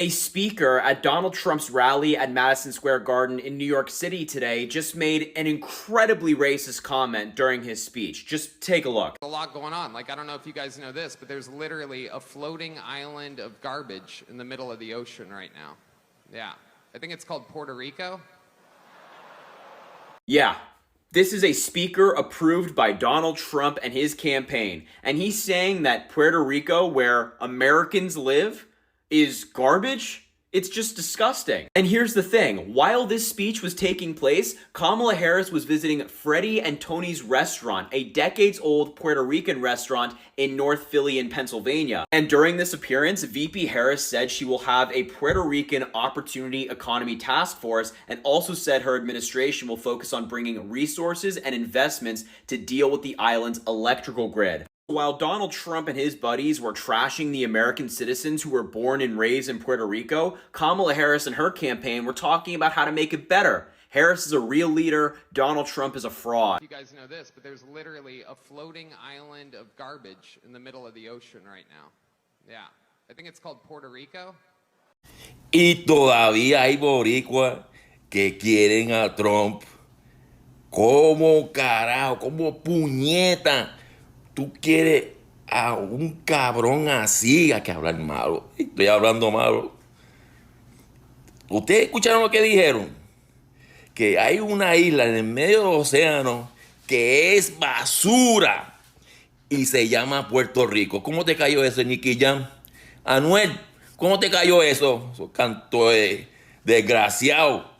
A speaker at Donald Trump's rally at Madison Square Garden in New York City today just made an incredibly racist comment during his speech. Just take a look. A lot going on. Like, I don't know if you guys know this, but there's literally a floating island of garbage in the middle of the ocean right now. Yeah. I think it's called Puerto Rico. Yeah, this is a speaker approved by Donald Trump and his campaign, and he's saying that Puerto Rico, where Americans live, is garbage? It's just disgusting. And here's the thing, while this speech was taking place, Kamala Harris was visiting Freddie and Tony's restaurant, a decades-old Puerto Rican restaurant in North Philly in Pennsylvania. And during this appearance, VP Harris said she will have a Puerto Rican Opportunity Economy Task Force, and also said her administration will focus on bringing resources and investments to deal with the island's electrical grid. While Donald Trump and his buddies were trashing the American citizens who were born and raised in Puerto Rico, Kamala Harris and her campaign were talking about how to make it better. Harris is a real leader, Donald Trump is a fraud. You guys know this, but there's literally a floating island of garbage in the middle of the ocean right now. Yeah. I think it's called Puerto Rico. Y todavía hay boricuas que quieren a Trump. ¿Cómo carajo? ¿Cómo puñeta? Tú quieres a un cabrón así, hay que hablar malo. Estoy hablando malo. Ustedes escucharon lo que dijeron, que hay una isla en el medio del océano que es basura y se llama Puerto Rico. ¿Cómo te cayó eso, Nicky Jam? Anuel, ¿cómo te cayó eso? Eso canto de desgraciado.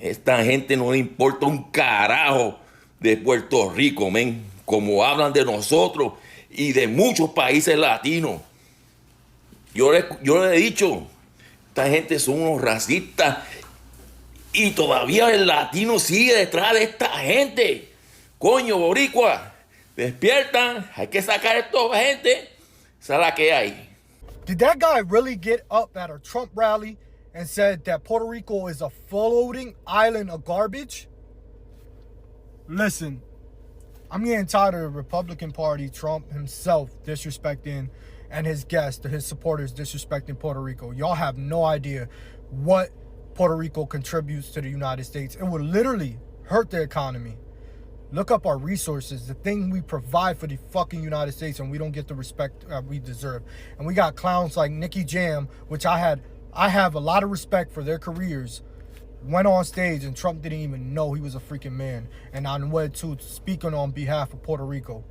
Esta gente no le importa un carajo de Puerto Rico, men. Como hablan de nosotros y de muchos países latinos. Yo le he dicho, esta gente son unos racistas y todavía el latino sigue detrás de esta gente. Coño, boricua, despiertan, hay que sacar a esta gente. Esa es la que hay. Did that guy really get up at a Trump rally and said that Puerto Rico is a floating island of garbage? Listen, I'm getting tired of the Republican Party, Trump himself disrespecting, and his guests, his supporters disrespecting Puerto Rico. Y'all have no idea what Puerto Rico contributes to the United States. It would literally hurt the economy. Look up our resources, the thing we provide for the fucking United States, and we don't get the respect we deserve. And we got clowns like Nicky Jam, which I have a lot of respect for their careers, went on stage and Trump didn't even know he was a freaking man. And Anuel too, speaking on behalf of Puerto Rico.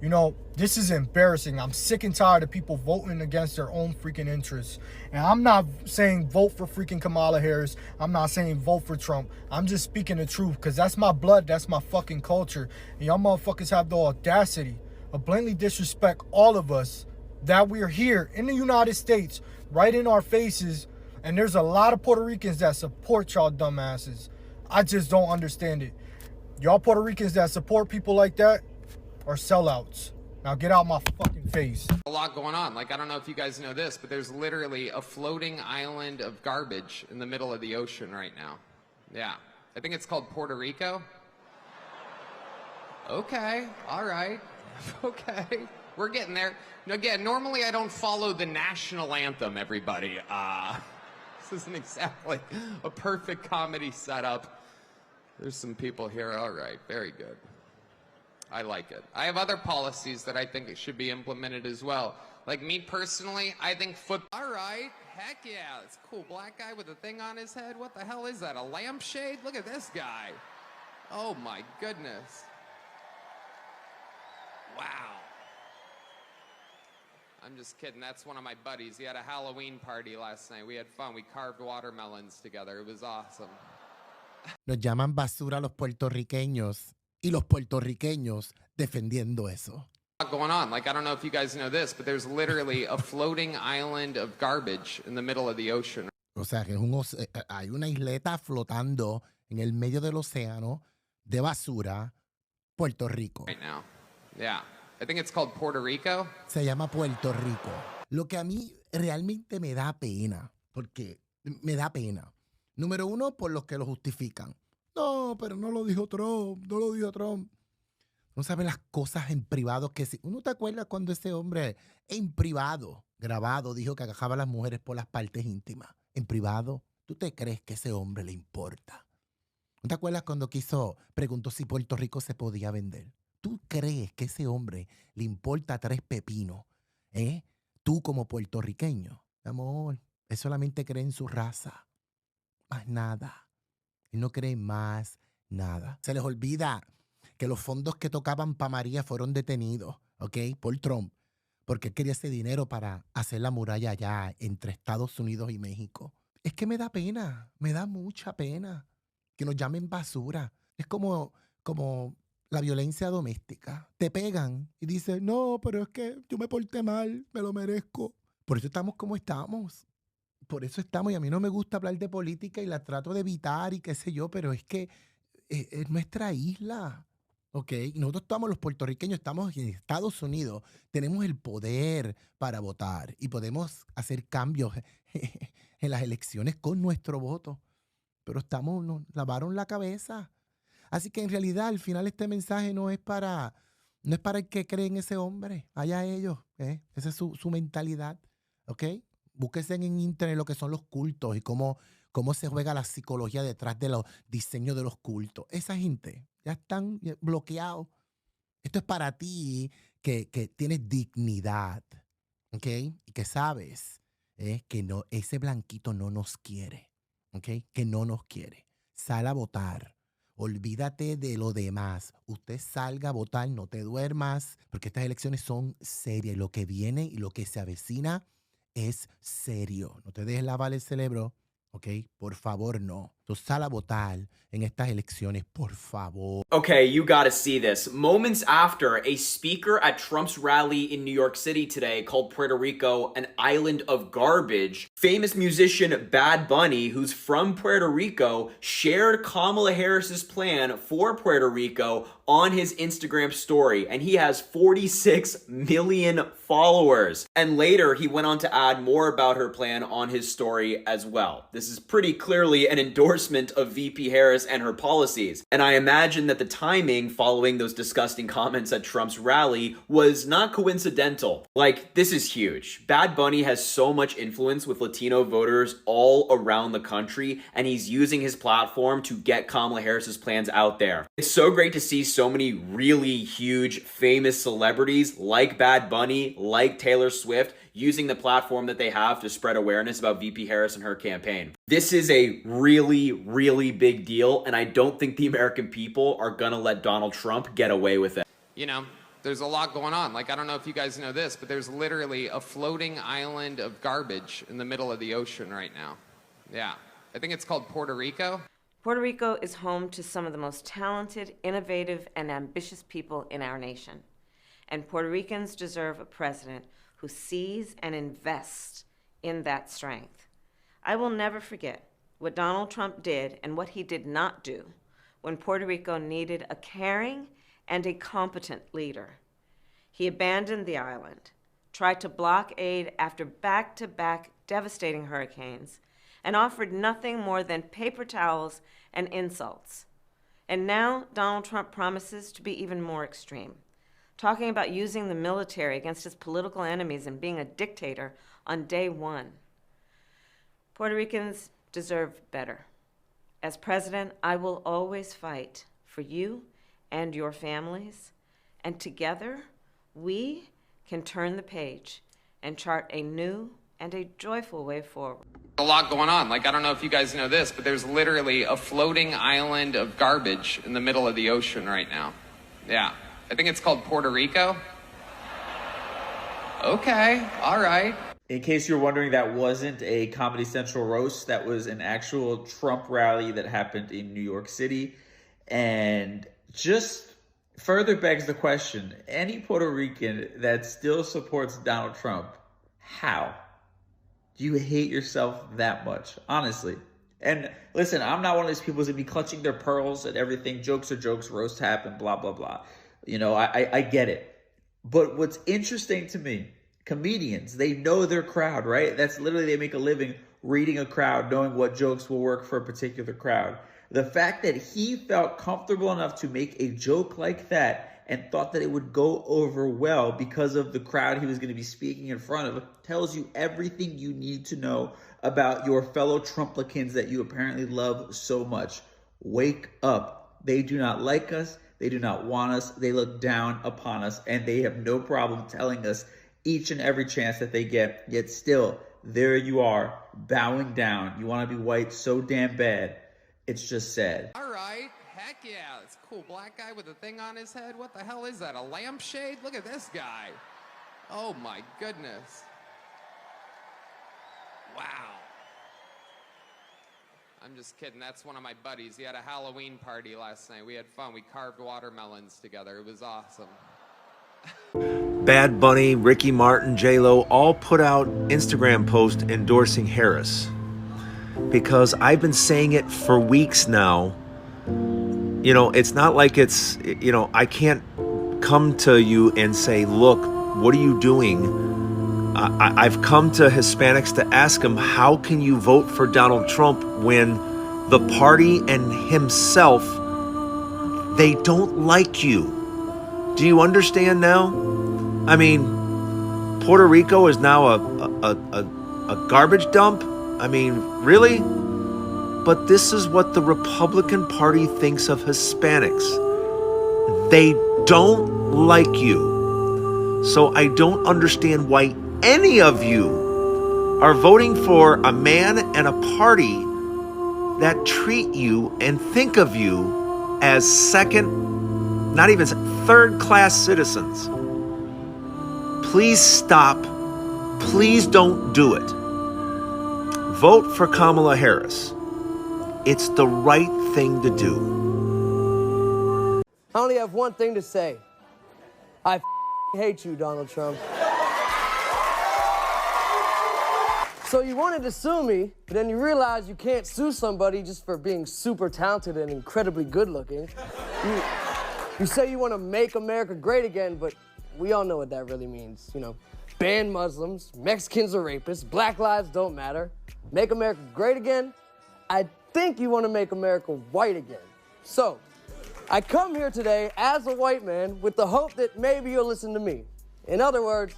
You know, this is embarrassing. I'm sick and tired of people voting against their own freaking interests. And I'm not saying vote for freaking Kamala Harris. I'm not saying vote for Trump. I'm just speaking the truth because that's my blood. That's my fucking culture. And y'all motherfuckers have the audacity of blatantly disrespect all of us that we're here in the United States, right in our faces. And there's a lot of Puerto Ricans that support y'all dumbasses. I just don't understand it. Y'all Puerto Ricans that support people like that are sellouts. Now get out my fucking face. A lot going on. Like, I don't know if you guys know this, but there's literally a floating island of garbage in the middle of the ocean right now. Yeah. I think it's called Puerto Rico. Okay. All right. Okay. We're getting there. Again, normally I don't follow the national anthem, everybody. This isn't exactly a perfect comedy setup. There's some people here. All right, very good. I like it. I have other policies that I think it should be implemented as well. Like me personally, I think All right, heck yeah, it's cool. Black guy with a thing on his head. What the hell is that? A lampshade? Look at this guy. Oh my goodness. Wow. I'm just kidding. That's one of my buddies. He had a Halloween party last night. We had fun. We carved watermelons together. It was awesome. Nos llaman basura a los puertorriqueños y los puertorriqueños defendiendo eso. Going on. Like, I don't know if you guys know this, but there's literally a floating island of garbage in the middle of the ocean. O sea, que hay una isleta flotando en el medio del océano de basura, Puerto Rico. Right now. Yeah. I think it's called Puerto Rico. Se llama Puerto Rico. Lo que a mí realmente me da pena, porque me da pena. Número uno, por los que lo justifican. No, pero no lo dijo Trump, no lo dijo Trump. No sabe las cosas en privado que sí. ¿Uno te acuerdas cuando ese hombre en privado, grabado, dijo que agajaba a las mujeres por las partes íntimas? En privado, ¿tú te crees que ese hombre le importa? ¿No te acuerdas cuando preguntó si Puerto Rico se podía vender? ¿Tú crees que ese hombre le importa tres pepinos? Tú como puertorriqueño, mi amor, él solamente cree en su raza. Más nada. Él no cree más nada. Se les olvida que los fondos que tocaban para María fueron detenidos, ¿ok? Por Trump. Porque él quería ese dinero para hacer la muralla allá entre Estados Unidos y México. Es que me da pena, me da mucha pena que nos llamen basura. Es como la violencia doméstica. Te pegan y dicen, no, pero es que yo me porté mal, me lo merezco. Por eso estamos como estamos. Por eso estamos, y a mí no me gusta hablar de política y la trato de evitar y qué sé yo, pero es que es nuestra isla, ¿ok? Y nosotros estamos, los puertorriqueños, estamos en Estados Unidos, tenemos el poder para votar y podemos hacer cambios en las elecciones con nuestro voto, pero nos lavaron la cabeza. Así que en realidad al final este mensaje no es para el que cree en ese hombre, allá ellos, esa es su mentalidad, ¿ok? Búsquense en internet lo que son los cultos y cómo se juega la psicología detrás de los diseños de los cultos. Esa gente ya están bloqueados. Esto es para ti que tienes dignidad, ¿ok? Y que sabes que no, ese blanquito no nos quiere, ¿ok? Que no nos quiere. Sal a votar. Olvídate de lo demás. Usted salga a votar, no te duermas, porque estas elecciones son serias. Y lo que viene y lo que se avecina es serio. No te dejes lavar el cerebro, ¿ok? Por favor, no. Entonces sal a votar en estas elecciones, por favor. Okay, you gotta see this. Moments after, a speaker at Trump's rally in New York City today called Puerto Rico an island of garbage. Famous musician Bad Bunny, who's from Puerto Rico, shared Kamala Harris's plan for Puerto Rico on his Instagram story, and he has 46 million followers. And later, he went on to add more about her plan on his story as well. This is pretty clearly an endorsement of VP Harris and her policies. And I imagine that the timing following those disgusting comments at Trump's rally was not coincidental. Like, this is huge. Bad Bunny has so much influence with Latino voters all around the country, and he's using his platform to get Kamala Harris's plans out there. It's so great to see so many really huge, famous celebrities like Bad Bunny, like Taylor Swift, using the platform that they have to spread awareness about VP Harris and her campaign. This is a really, really big deal, and I don't think the American people are gonna let Donald Trump get away with it. You know, there's a lot going on. Like, I don't know if you guys know this, but there's literally a floating island of garbage in the middle of the ocean right now. Yeah. I think it's called Puerto Rico. Puerto Rico is home to some of the most talented, innovative, and ambitious people in our nation. And Puerto Ricans deserve a president who sees and invests in that strength. I will never forget what Donald Trump did and what he did not do when Puerto Rico needed a caring and a competent leader. He abandoned the island, tried to block aid after back-to-back devastating hurricanes, and offered nothing more than paper towels and insults. And now Donald Trump promises to be even more extreme, talking about using the military against his political enemies and being a dictator on day one. Puerto Ricans deserve better. As president, I will always fight for you and your families, and together we can turn the page and chart a new and a joyful way forward. A lot going on. Like, I don't know if you guys know this, but there's literally a floating island of garbage in the middle of the ocean right now. Yeah. I think it's called Puerto Rico. Okay, all right. In case you're wondering, that wasn't a Comedy Central roast. That was an actual Trump rally that happened in New York City. And just further begs the question, any Puerto Rican that still supports Donald Trump, how? Do you hate yourself that much? Honestly. And listen, I'm not one of these people that be clutching their pearls at everything. Jokes are jokes, roasts happen, blah, blah, blah. You know, I get it. But what's interesting to me, comedians, they know their crowd, right? That's literally, they make a living reading a crowd, knowing what jokes will work for a particular crowd. The fact that he felt comfortable enough to make a joke like that and thought that it would go over well because of the crowd he was going to be speaking in front of, tells you everything you need to know about your fellow Trumplicans that you apparently love so much. Wake up. They do not like us. They do not want us. They look down upon us, and they have no problem telling us each and every chance that they get. Yet still, there you are, bowing down. You want to be white so damn bad. It's just sad. All right. Heck yeah. It's a cool black guy with a thing on his head. What the hell is that? A lampshade? Look at this guy. Oh my goodness. Wow. I'm just kidding. That's one of my buddies. He had a Halloween party last night. We had fun. We carved watermelons together. It was awesome. Bad Bunny, Ricky Martin, J-Lo all put out Instagram posts endorsing Harris. Because I've been saying it for weeks now. You know, it's not like it's, you know, I can't come to you and say, look, what are you doing? I've come to Hispanics to ask them, how can you vote for Donald Trump when the party and himself, they don't like you? Do you understand now? I mean, Puerto Rico is now a garbage dump? I mean, really? But this is what the Republican Party thinks of Hispanics. They don't like you. So I don't understand why any of you are voting for a man and a party that treat you and think of you as second, not even third-class citizens. Please stop. Please don't do it. Vote for Kamala Harris. It's the right thing to do. I only have one thing to say. I hate you, Donald Trump. So you wanted to sue me, but then you realize you can't sue somebody just for being super talented and incredibly good looking. You say you want to make America great again, but we all know what that really means. You know, ban Muslims, Mexicans are rapists, Black lives don't matter. Make America great again? I think you want to make America white again. So, I come here today as a white man with the hope that maybe you'll listen to me. In other words,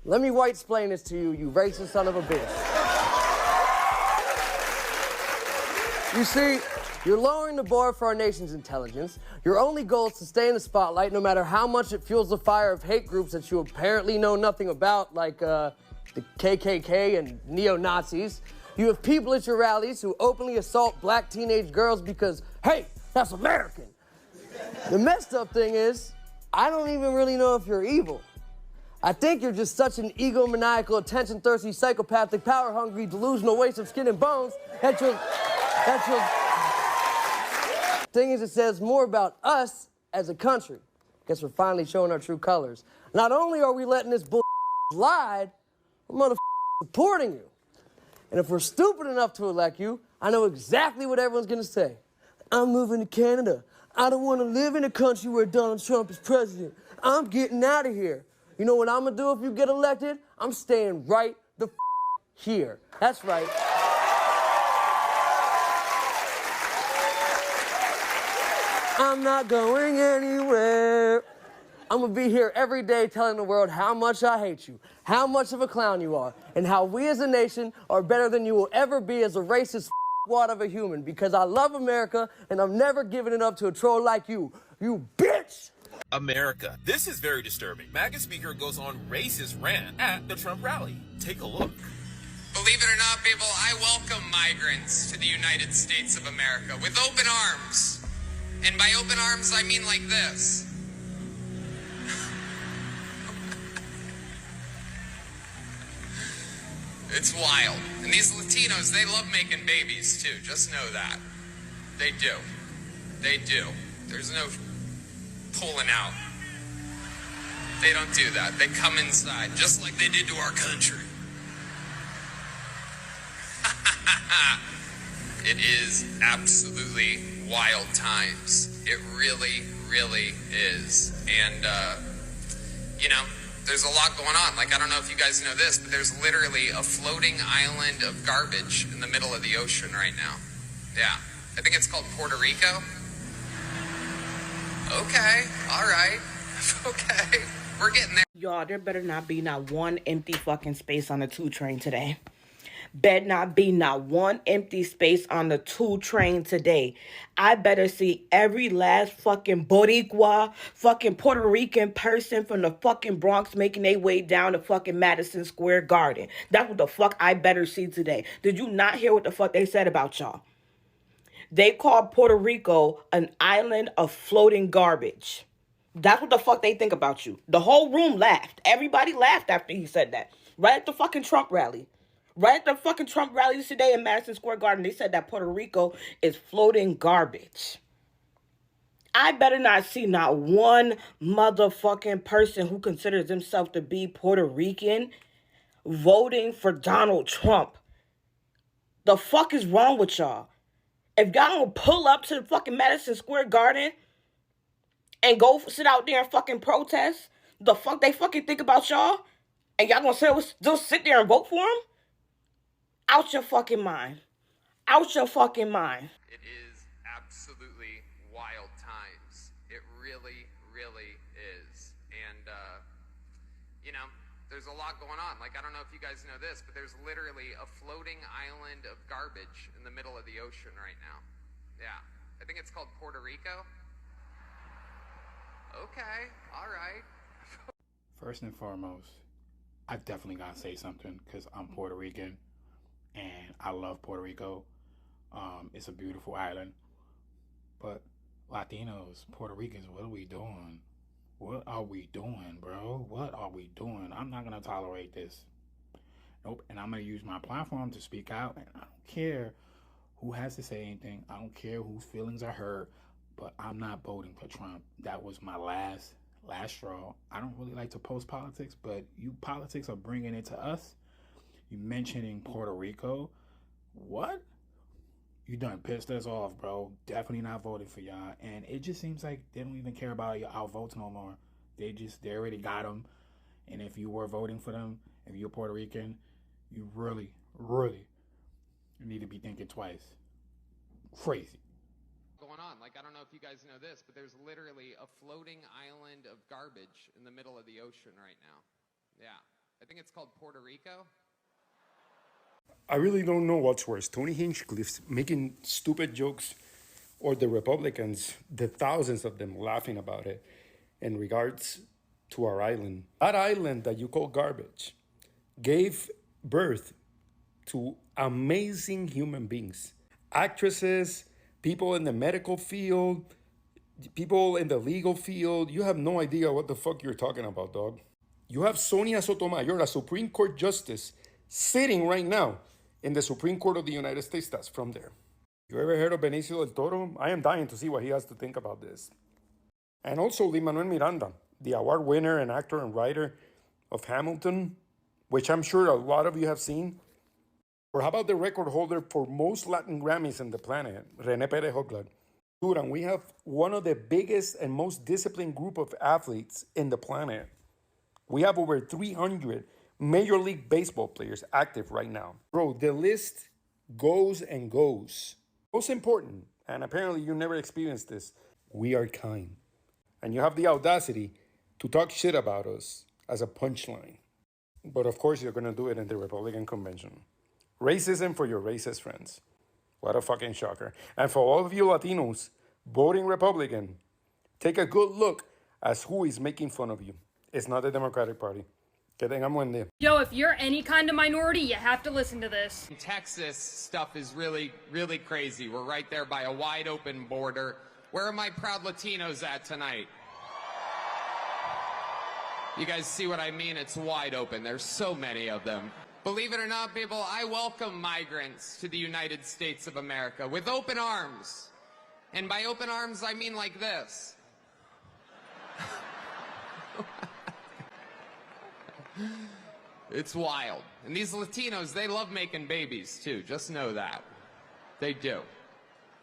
let me white-splain this to you, you racist son of a bitch. You see, you're lowering the bar for our nation's intelligence. Your only goal is to stay in the spotlight no matter how much it fuels the fire of hate groups that you apparently know nothing about, like the KKK and neo-Nazis. You have people at your rallies who openly assault black teenage girls because, hey, that's American. The messed up thing is, I don't even really know if you're evil. I think you're just such an egomaniacal, attention-thirsty, psychopathic, power-hungry, delusional waste of skin and bones that you'll... Thing is, it says more about us as a country. Guess we're finally showing our true colors. Not only are we letting this bull slide, we're supporting you. And if we're stupid enough to elect you, I know exactly what everyone's gonna say. I'm moving to Canada. I don't want to live in a country where Donald Trump is president. I'm getting out of here. You know what I'm gonna do if you get elected? I'm staying right the here. That's right. I'm not going anywhere. I'm gonna be here every day telling the world how much I hate you, how much of a clown you are, and how we as a nation are better than you will ever be as a racist wad of a human, because I love America and I'm never giving it up to a troll like you. You bitch! America. This is very disturbing. MAGA speaker goes on racist rant at the Trump rally. Take a look. Believe it or not, people, I welcome migrants to the United States of America with open arms. And by open arms, I mean like this. It's wild. And these Latinos, they love making babies too. Just know that. They do. They do. There's no pulling out. They don't do that. They come inside, just like they did to our country. It is absolutely wild times. It really, really is. And, you know, there's a lot going on. Like, I don't know if you guys know this, but there's literally a floating island of garbage in the middle of the ocean right now. Yeah. I think it's called Puerto Rico. Okay. All right. Okay, we're getting there. Y'all, there better not be not one empty fucking space on the 2 train today. Better not be not one empty space on the 2 train today. I better see every last fucking Boricua, fucking Puerto Rican person from the fucking Bronx making their way down to fucking Madison Square Garden. That's what the fuck I better see today. Did you not hear what the fuck they said about y'all? They called Puerto Rico an island of floating garbage. That's what the fuck they think about you. The whole room laughed. Everybody laughed after he said that. Right at the fucking Trump rally. Right at the fucking Trump rally today in Madison Square Garden, they said that Puerto Rico is floating garbage. I better not see not one motherfucking person who considers himself to be Puerto Rican voting for Donald Trump. The fuck is wrong with y'all? If y'all don't pull up to the fucking Madison Square Garden and go sit out there and fucking protest, the fuck they fucking think about y'all? And y'all gonna just sit there and vote for him? Out your fucking mind. Out your fucking mind. It is absolutely wild times. It really, really is. And, there's a lot going on. Like, I don't know if you guys know this, but there's literally a floating island of garbage in the middle of the ocean right now. Yeah. I think it's called Puerto Rico. Okay. All right. First and foremost, I definitely got to say something because I'm Puerto Rican and I love Puerto Rico. It's a beautiful island. But Latinos, Puerto Ricans, what are we doing? What are we doing, bro? What are we doing? I'm not going to tolerate this. Nope. And I'm going to use my platform to speak out. And I don't care who has to say anything. I don't care whose feelings are hurt. But I'm not voting for Trump. That was my last straw. I don't really like to post politics, but you politics are bringing it to us. You mentioning Puerto Rico. What? You done pissed us off, bro. Definitely not voting for y'all. And it just seems like they don't even care about our votes no more. They already got them. And if you were voting for them, if you're Puerto Rican, you really, really need to be thinking twice. Crazy. Going on. Like, I don't know if you guys know this, but there's literally a floating island of garbage in the middle of the ocean right now. Yeah. I think it's called Puerto Rico. I really don't know what's worse, Tony Hinchcliffe making stupid jokes or the Republicans, the thousands of them laughing about it in regards to our island. That island that you call garbage gave birth to amazing human beings, actresses, people in the medical field, people in the legal field. You have no idea what the fuck you're talking about, dog. You have Sonia Sotomayor, a Supreme Court justice, sitting right now in the Supreme Court of the United States. That's from there. You ever heard of Benicio del Toro? I am dying to see what he has to think about this. And also Lin-Manuel Miranda, the award winner and actor and writer of Hamilton, which I'm sure a lot of you have seen. Or how about the record holder for most Latin Grammys on the planet, René Pérez Oglad? Dude, and we have one of the biggest and most disciplined group of athletes in the planet. We have over 300 Major League Baseball players active right now. Bro, the list goes and goes. Most important, and apparently you never experienced this, we are kind. And you have the audacity to talk shit about us as a punchline. But of course you're gonna do it in the Republican convention. Racism for your racist friends. What a fucking shocker. And for all of you Latinos voting Republican, take a good look at who is making fun of you. It's not the Democratic Party. Que tengan buen día. Yo, if you're any kind of minority, you have to listen to this. In Texas, stuff is really, really crazy. We're right there by a wide open border. Where are my proud Latinos at tonight? You guys see what I mean? It's wide open. There's so many of them. Believe it or not, people, I welcome migrants to the United States of America with open arms. And by open arms, I mean like this. It's wild. And these Latinos, they love making babies too. Just know that. They do.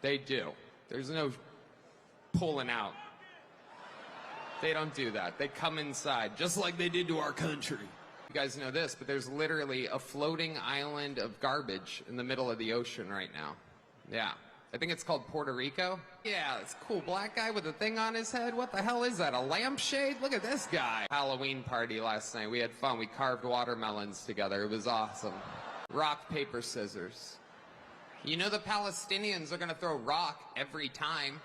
They do. There's no pulling out. They don't do that. They come inside, just like they did to our country. You guys know this, but there's literally a floating island of garbage in the middle of the ocean right now. Yeah. I think it's called Puerto Rico. Yeah, it's a cool black guy with a thing on his head. What the hell is that, a lampshade? Look at this guy. Halloween party last night. We had fun. We carved watermelons together. It was awesome. Rock, paper, scissors. You know the Palestinians are gonna throw rock every time.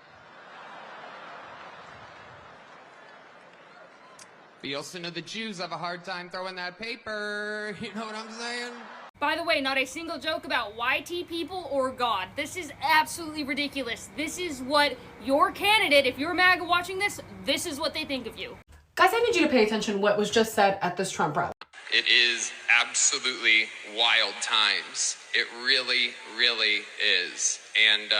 But you also know the Jews have a hard time throwing that paper. You know what I'm saying? By the way, not a single joke about YT people or God. This is absolutely ridiculous. This is what your candidate, if you're MAGA watching this, this is what they think of you. Guys, I need you to pay attention to what was just said at this Trump rally. It is absolutely wild times. It really, really is. And,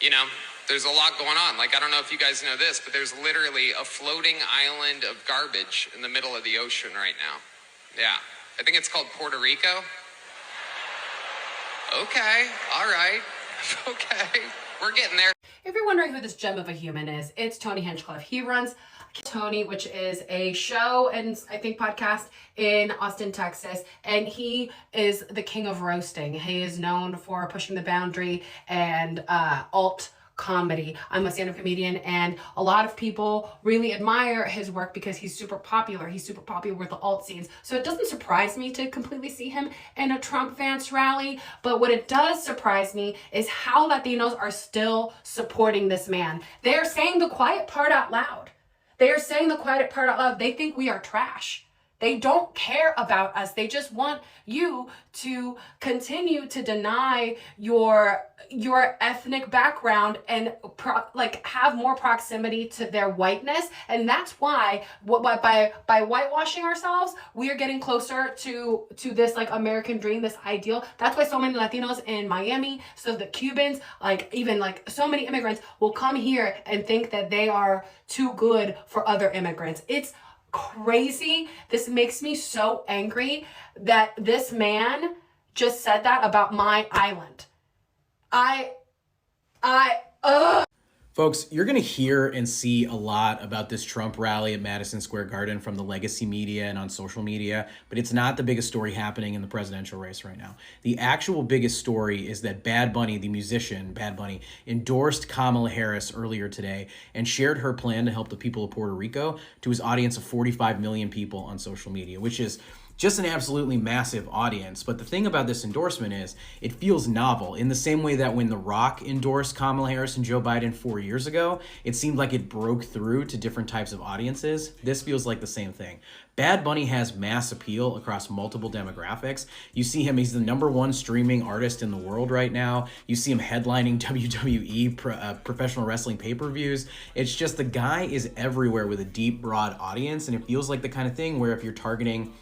you know, there's a lot going on. Like, I don't know if you guys know this, but there's literally a floating island of garbage in the middle of the ocean right now. Yeah. I think it's called Puerto Rico. Okay, all right. Okay, we're getting there. If you're wondering who this gem of a human is, it's Tony Hinchcliffe. He runs Tony, which is a show and I think podcast in Austin, Texas. And he is the king of roasting. He is known for pushing the boundary and alt comedy. I'm a stand-up comedian, and a lot of people really admire his work because he's super popular. He's super popular with the alt scenes. So it doesn't surprise me to completely see him in a Trump Vance rally. But what it does surprise me is how Latinos are still supporting this man. They're saying the quiet part out loud. They are saying the quiet part out loud. They think we are trash. They don't care about us. They just want you to continue to deny your ethnic background and have more proximity to their whiteness. And that's why by whitewashing ourselves, we are getting closer to this like American dream, this ideal. That's why so many Latinos in Miami, so the Cubans, even so many immigrants will come here and think that they are too good for other immigrants. It's crazy. This makes me so angry that this man just said that about my island. Folks, you're going to hear and see a lot about this Trump rally at Madison Square Garden from the legacy media and on social media, but it's not the biggest story happening in the presidential race right now. The actual biggest story is that Bad Bunny, the musician Bad Bunny, endorsed Kamala Harris earlier today and shared her plan to help the people of Puerto Rico to his audience of 45 million people on social media, which is just an absolutely massive audience. But the thing about this endorsement is it feels novel in the same way that when The Rock endorsed Kamala Harris and Joe Biden 4 years ago, it seemed like it broke through to different types of audiences. This feels like the same thing. Bad Bunny has mass appeal across multiple demographics. You see him, he's the #1 streaming artist in the world right now. You see him headlining WWE professional wrestling pay-per-views. It's just the guy is everywhere with a deep, broad audience, and it feels like the kind of thing where if you're targeting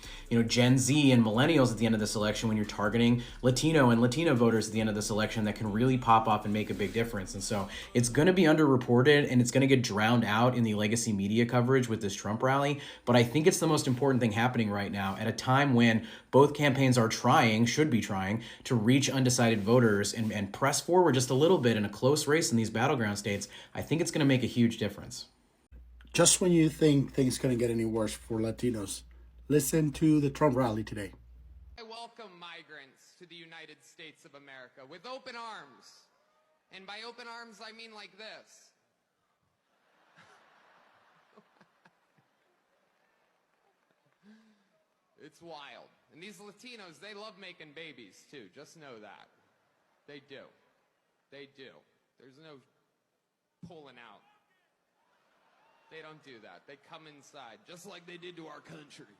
Gen Z and millennials at the end of this election, when you're targeting Latino and Latina voters at the end of this election, that can really pop off and make a big difference. And so it's going to be underreported and it's going to get drowned out in the legacy media coverage with this Trump rally. But I think it's the most important thing happening right now at a time when both campaigns are should be trying to reach undecided voters and press forward just a little bit in a close race in these battleground states. I think it's going to make a huge difference. Just when you think things couldn't get any worse for Latinos, listen to the Trump rally today. I welcome migrants to the United States of America with open arms. And by open arms, I mean like this. It's wild. And these Latinos, they love making babies too. Just know that. They do. They do. There's no pulling out. They don't do that. They come inside, just like they did to our country.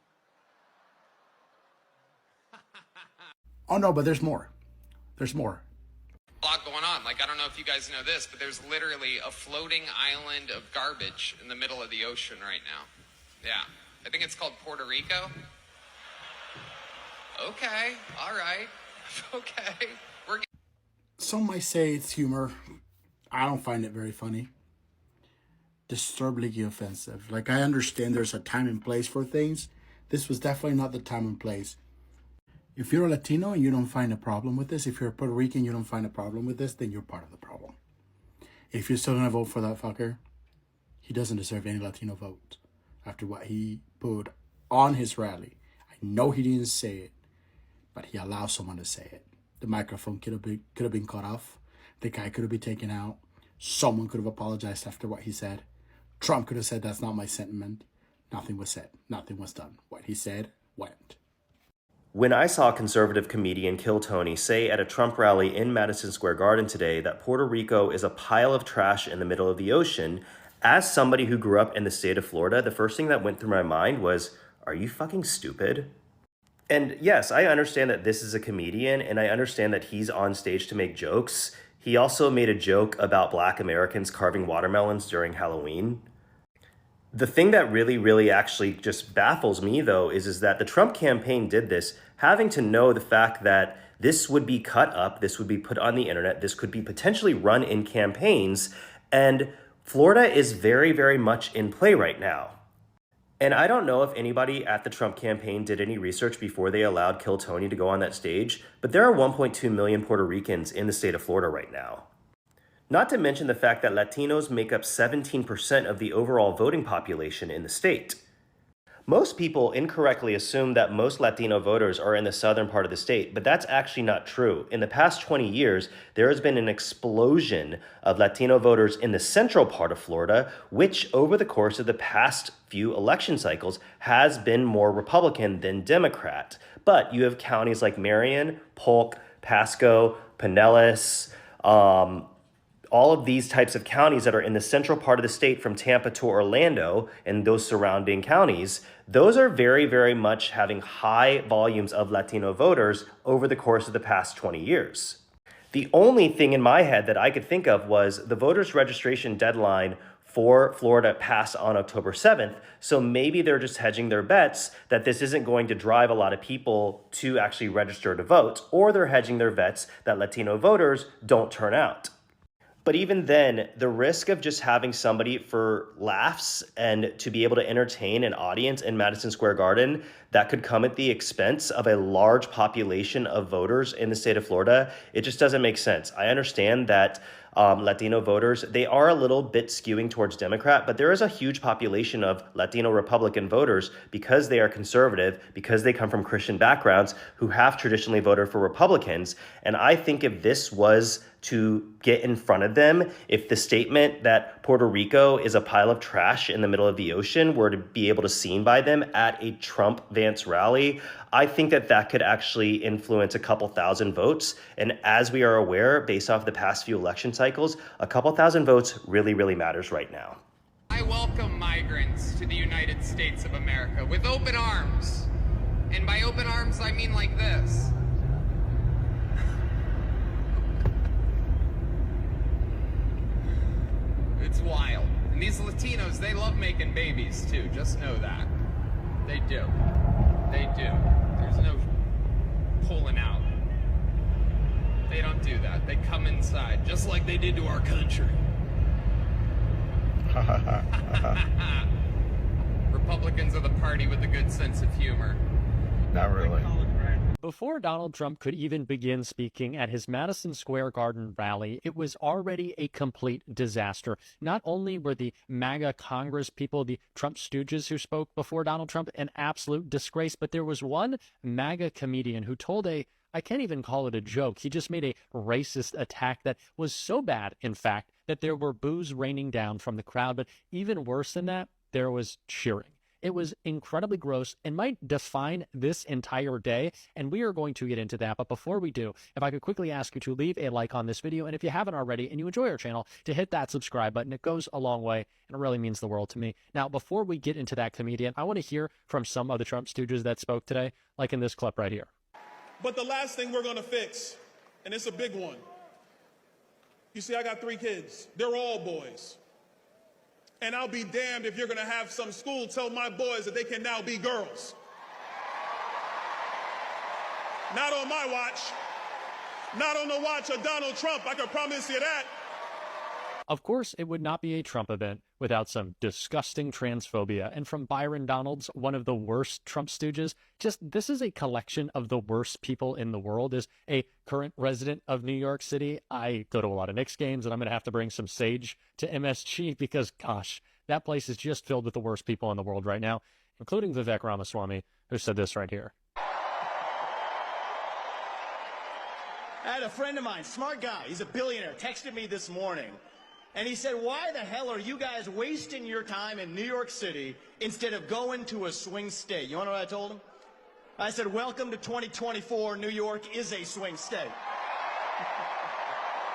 Oh no, but there's more. There's more. A lot going on. I don't know if you guys know this, but there's literally a floating island of garbage in the middle of the ocean right now. Yeah. I think it's called Puerto Rico. Okay. All right. Okay. Some might say it's humor. I don't find it very funny. Disturbingly offensive. I understand there's a time and place for things. This was definitely not the time and place. If you're a Latino and you don't find a problem with this, if you're a Puerto Rican and you don't find a problem with this, then you're part of the problem. If you're still going to vote for that fucker, he doesn't deserve any Latino vote after what he put on his rally. I know he didn't say it, but he allowed someone to say it. The microphone could have been cut off. The guy could have been taken out. Someone could have apologized after what he said. Trump could have said, that's not my sentiment. Nothing was said. Nothing was done. What he said went. When I saw conservative comedian Kill Tony say at a Trump rally in Madison Square Garden today that Puerto Rico is a pile of trash in the middle of the ocean, as somebody who grew up in the state of Florida, the first thing that went through my mind was, are you fucking stupid? And yes, I understand that this is a comedian, and I understand that he's on stage to make jokes. He also made a joke about Black Americans carving watermelons during Halloween. The thing that really actually just baffles me, though, is that the Trump campaign did this having to know the fact that this would be cut up, this would be put on the internet, this could be potentially run in campaigns, and Florida is very much in play right now. And I don't know if anybody at the Trump campaign did any research before they allowed Kill Tony to go on that stage, but there are 1.2 million Puerto Ricans in the state of Florida right now. Not to mention the fact that Latinos make up 17% of the overall voting population in the state. Most people incorrectly assume that most Latino voters are in the southern part of the state, but that's actually not true. In the past 20 years, there has been an explosion of Latino voters in the central part of Florida, which over the course of the past few election cycles has been more Republican than Democrat. But you have counties like Marion, Polk, Pasco, Pinellas, all of these types of counties that are in the central part of the state from Tampa to Orlando and those surrounding counties, those are very much having high volumes of Latino voters over the course of the past 20 years. The only thing in my head that I could think of was the voters registration deadline for Florida passed on October 7th, so maybe they're just hedging their bets that this isn't going to drive a lot of people to actually register to vote, or they're hedging their bets that Latino voters don't turn out. But even then, the risk of just having somebody for laughs and to be able to entertain an audience in Madison Square Garden, that could come at the expense of a large population of voters in the state of Florida, it just doesn't make sense. I understand that Latino voters, they are a little bit skewing towards Democrat, but there is a huge population of Latino Republican voters because they are conservative, because they come from Christian backgrounds, who have traditionally voted for Republicans. And I think if this was to get in front of them, if the statement that Puerto Rico is a pile of trash in the middle of the ocean were to be able to seen by them at a Trump-Vance rally, I think that that could actually influence a couple thousand votes. And as we are aware, based off the past few election cycles, a couple thousand votes really matters right now. I welcome migrants to the United States of America with open arms. And by open arms, I mean like this. It's wild. And these Latinos, they love making babies too. Just know that. They do. They do. There's no pulling out. They don't do that. They come inside, just like they did to our country. Republicans are the party with a good sense of humor. Not really. Before Donald Trump could even begin speaking at his Madison Square Garden rally, it was already a complete disaster. Not only were the MAGA Congress people, the Trump stooges who spoke before Donald Trump, an absolute disgrace, but there was one MAGA comedian who told I can't even call it a joke. He just made a racist attack that was so bad, in fact, that there were boos raining down from the crowd. But even worse than that, there was cheering. It was incredibly gross and might define this entire day, and we are going to get into that. But before we do, if I could quickly ask you to leave a like on this video, and if you haven't already and you enjoy our channel, to hit that subscribe button. It goes a long way, and it really means the world to me. Now, before we get into that comedian, I want to hear from some of the Trump stooges that spoke today, like in this clip right here. But the last thing we're going to fix, and it's a big one. You see, I got 3 kids. They're all boys. And I'll be damned if you're going to have some school tell my boys that they can now be girls. Not on my watch. Not on the watch of Donald Trump, I can promise you that. Of course, it would not be a Trump event without some disgusting transphobia. And from Byron Donalds, one of the worst Trump stooges, this is a collection of the worst people in the world. As a current resident of New York City, I go to a lot of Knicks games, and I'm going to have to bring some sage to MSG because, gosh, that place is just filled with the worst people in the world right now, including Vivek Ramaswamy, who said this right here. I had a friend of mine, smart guy, he's a billionaire, texted me this morning. And he said, why the hell are you guys wasting your time in New York City instead of going to a swing state? You want to know what I told him? I said, welcome to 2024. New York is a swing state.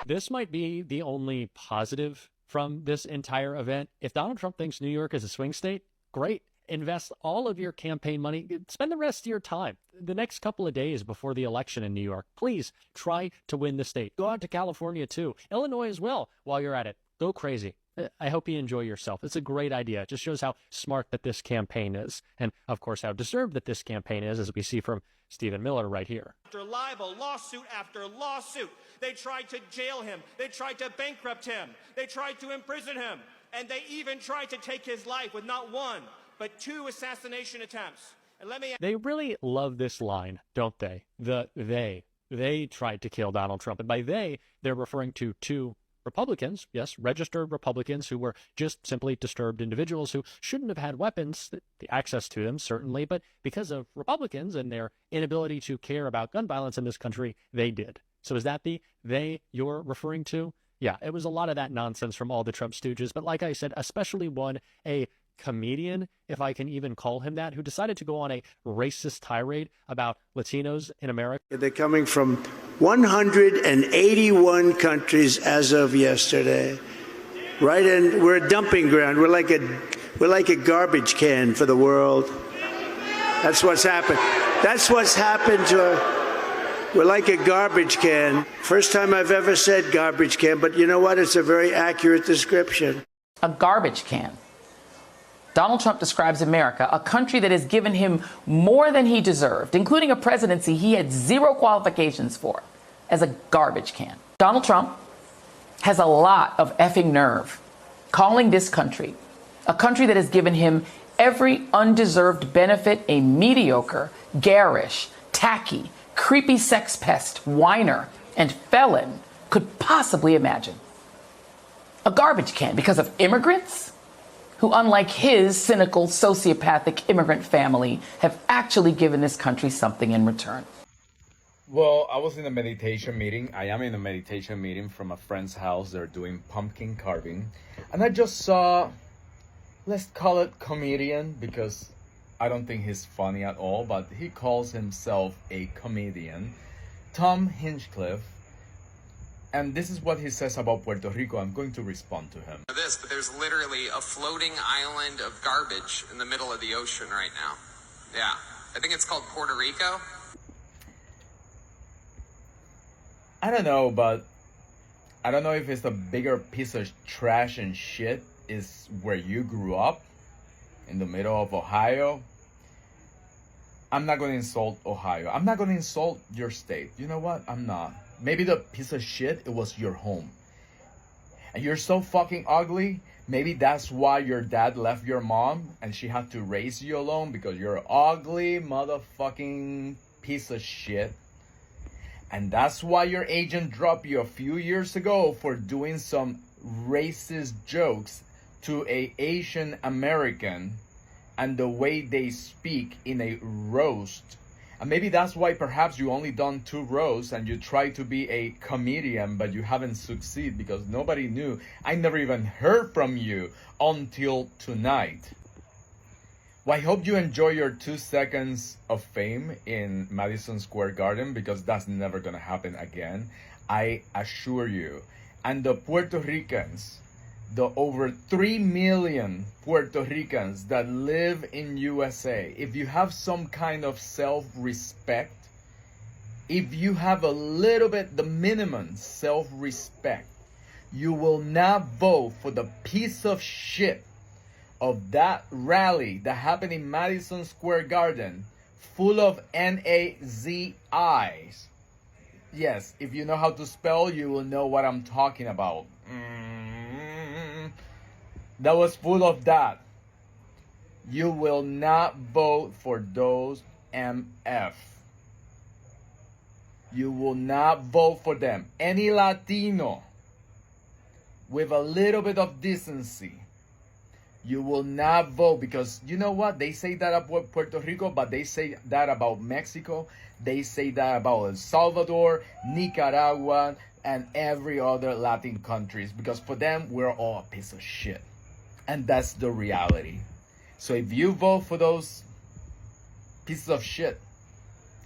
This might be the only positive from this entire event. If Donald Trump thinks New York is a swing state, great. Invest all of your campaign money. Spend the rest of your time, the next couple of days before the election in New York. Please try to win the state. Go out to California too. Illinois as well while you're at it. Go crazy. I hope you enjoy yourself. It's a great idea. It just shows how smart that this campaign is. And of course, how deserved that this campaign is, as we see from Stephen Miller right here. After libel, lawsuit after lawsuit. They tried to jail him. They tried to bankrupt him. They tried to imprison him. And they even tried to take his life with not one, but 2 assassination attempts. And let me... They really love this line, don't they? They tried to kill Donald Trump. And by they, they're referring to 2 Republicans, yes, registered Republicans who were just simply disturbed individuals who shouldn't have had weapons, the access to them, certainly, but because of Republicans and their inability to care about gun violence in this country, they did. So is that the they you're referring to? Yeah, it was a lot of that nonsense from all the Trump stooges, but like I said, especially one, a comedian, if I can even call him that, who decided to go on a racist tirade about Latinos in America. They're coming from 181 countries as of yesterday. Right, and we're a dumping ground. We're like a garbage can for the world. That's what's happened. That's what's happened to we're like a garbage can. First time I've ever said garbage can, but you know what? It's a very accurate description. A garbage can. Donald Trump describes America, a country that has given him more than he deserved, including a presidency he had 0 qualifications for, as a garbage can. Donald Trump has a lot of effing nerve calling this country, a country that has given him every undeserved benefit a mediocre, garish, tacky, creepy sex pest, whiner, and felon could possibly imagine. A garbage can because of immigrants who, unlike his cynical, sociopathic immigrant family, have actually given this country something in return. Well, I was in a meditation meeting. I am in a meditation meeting from a friend's house. They're doing pumpkin carving. And I just saw, let's call it comedian, because I don't think he's funny at all, but he calls himself a comedian, Tom Hinchcliffe. And this is what he says about Puerto Rico. I'm going to respond to him. This, but there's literally a floating island of garbage in the middle of the ocean right now. Yeah, I think it's called Puerto Rico. I don't know, but I don't know if it's a bigger piece of trash and shit is where you grew up, in the middle of Ohio. I'm not going to insult Ohio. I'm not going to insult your state. You know what? I'm not. Maybe the piece of shit, it was your home. And you're so fucking ugly. Maybe that's why your dad left your mom and she had to raise you alone, because you're an ugly motherfucking piece of shit. And that's why your agent dropped you a few years ago for doing some racist jokes to a Asian American and the way they speak in a roast. And maybe that's why perhaps you only done 2 roasts and you try to be a comedian, but you haven't succeeded because nobody knew. I never even heard from you until tonight. Well, I hope you enjoy your 2 seconds of fame in Madison Square Garden, because that's never gonna happen again. I assure you. And the Puerto Ricans, the over 3 million Puerto Ricans that live in USA, if you have some kind of self-respect, if you have a little bit, the minimum self-respect, you will not vote for the piece of shit of that rally that happened in Madison Square Garden, full of Nazis. Yes, if you know how to spell, you will know what I'm talking about. That was full of that. You will not vote for those MF. You will not vote for them. Any Latino with a little bit of decency, You will not vote because you know what? They say that about Puerto Rico, but they say that about Mexico. They say that about El Salvador, Nicaragua, and every other Latin countries because for them, we're all a piece of shit. And that's the reality. So if you vote for those pieces of shit,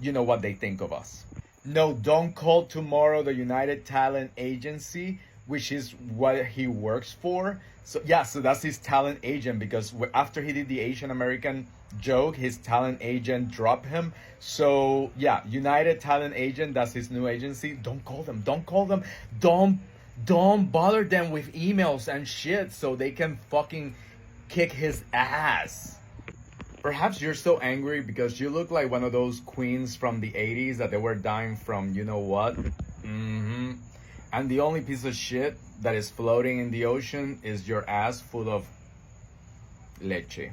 you know what they think of us. No, don't call tomorrow the United Talent Agency, which is what he works for. So yeah, so that's his talent agent because after he did the Asian American joke, his talent agent dropped him. So yeah, United Talent Agent, that's his new agency. Don't call them. Don't call them. Don't bother them with emails and shit so they can fucking kick his ass. Perhaps you're so angry because you look like one of those queens from the 80s that they were dying from you know what. And the only piece of shit that is floating in the ocean is your ass full of leche.